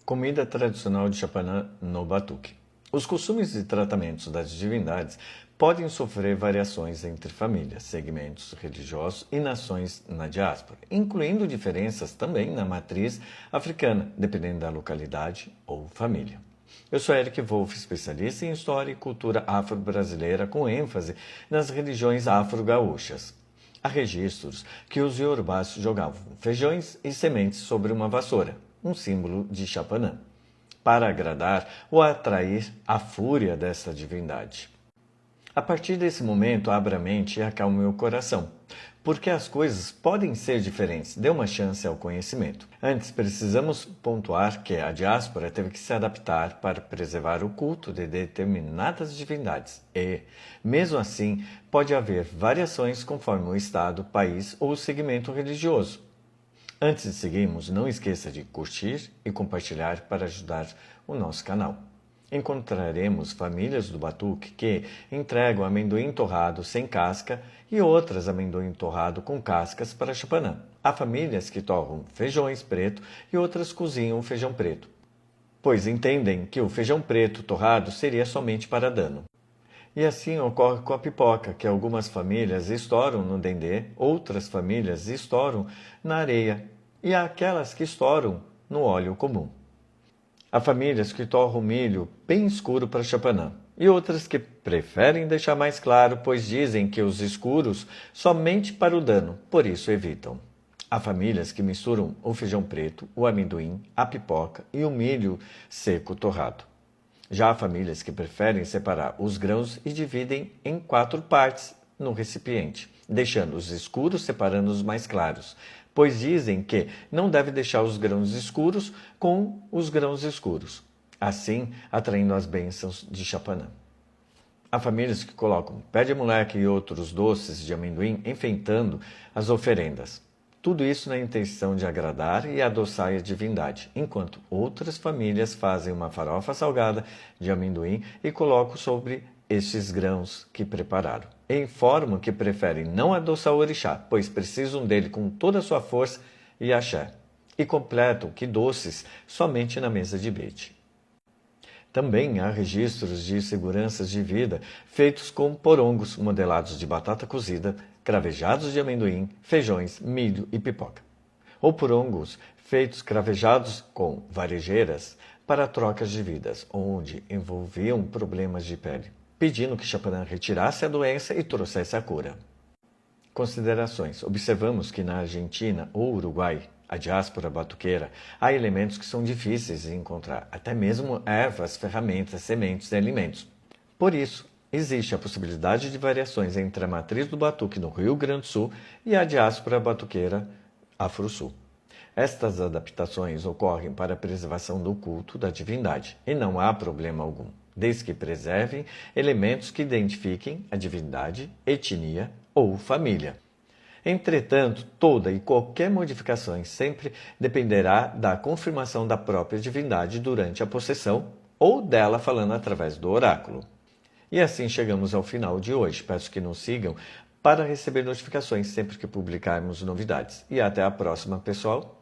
Comida tradicional de Chapanã no Batuque. Os costumes e tratamentos das divindades podem sofrer variações entre famílias, segmentos religiosos e nações na diáspora, incluindo diferenças também na matriz africana, dependendo da localidade ou família. Eu sou Eric Wolff, especialista em História e Cultura Afro-Brasileira, com ênfase nas religiões afro-gaúchas. Há registros que os iorubás jogavam feijões e sementes sobre uma vassoura, um símbolo de Chapanã, para agradar ou atrair a fúria dessa divindade. A partir desse momento, abra a mente e acalme o coração, porque as coisas podem ser diferentes. Dê uma chance ao conhecimento. Antes, precisamos pontuar que a diáspora teve que se adaptar para preservar o culto de determinadas divindades e, mesmo assim, pode haver variações conforme o estado, país ou segmento religioso. Antes de seguirmos, não esqueça de curtir e compartilhar para ajudar o nosso canal. Encontraremos famílias do Batuque que entregam amendoim torrado sem casca e outras amendoim torrado com cascas para Chapanã. Há famílias que torram feijões preto e outras cozinham feijão preto, pois entendem que o feijão preto torrado seria somente para dano. E assim ocorre com a pipoca, que algumas famílias estouram no dendê, outras famílias estouram na areia, e há aquelas que estouram no óleo comum. Há famílias que torram milho bem escuro para Chapanã, e outras que preferem deixar mais claro, pois dizem que os escuros somente para o dano, por isso evitam. Há famílias que misturam o feijão preto, o amendoim, a pipoca e o milho seco torrado. Já há famílias que preferem separar os grãos e dividem em 4 partes no recipiente, deixando os escuros separando os mais claros, pois dizem que não deve deixar os grãos escuros com os grãos escuros, assim atraindo as bênçãos de Chapanã. Há famílias que colocam pé de moleque e outros doces de amendoim enfeitando as oferendas. Tudo isso na intenção de agradar e adoçar a divindade, enquanto outras famílias fazem uma farofa salgada de amendoim e colocam sobre estes grãos que prepararam. E informam que preferem não adoçar o orixá, pois precisam dele com toda a sua força e axé. E completam que doces somente na mesa de brinde. Também há registros de seguranças de vida feitos com porongos modelados de batata cozida, cravejados de amendoim, feijões, milho e pipoca. Ou porongos feitos cravejados com varejeiras para trocas de vidas, onde envolviam problemas de pele, pedindo que Chapanã retirasse a doença e trouxesse a cura. Considerações. Observamos que na Argentina ou Uruguai, a diáspora batuqueira, há elementos que são difíceis de encontrar, até mesmo ervas, ferramentas, sementes e alimentos. Por isso, existe a possibilidade de variações entre a matriz do batuque no Rio Grande do Sul e a diáspora batuqueira Afro-Sul. Estas adaptações ocorrem para a preservação do culto da divindade, e não há problema algum, desde que preservem elementos que identifiquem a divindade, etnia ou família. Entretanto, toda e qualquer modificação sempre dependerá da confirmação da própria divindade durante a possessão ou dela falando através do oráculo. E assim chegamos ao final de hoje. Peço que nos sigam para receber notificações sempre que publicarmos novidades. E até a próxima, pessoal!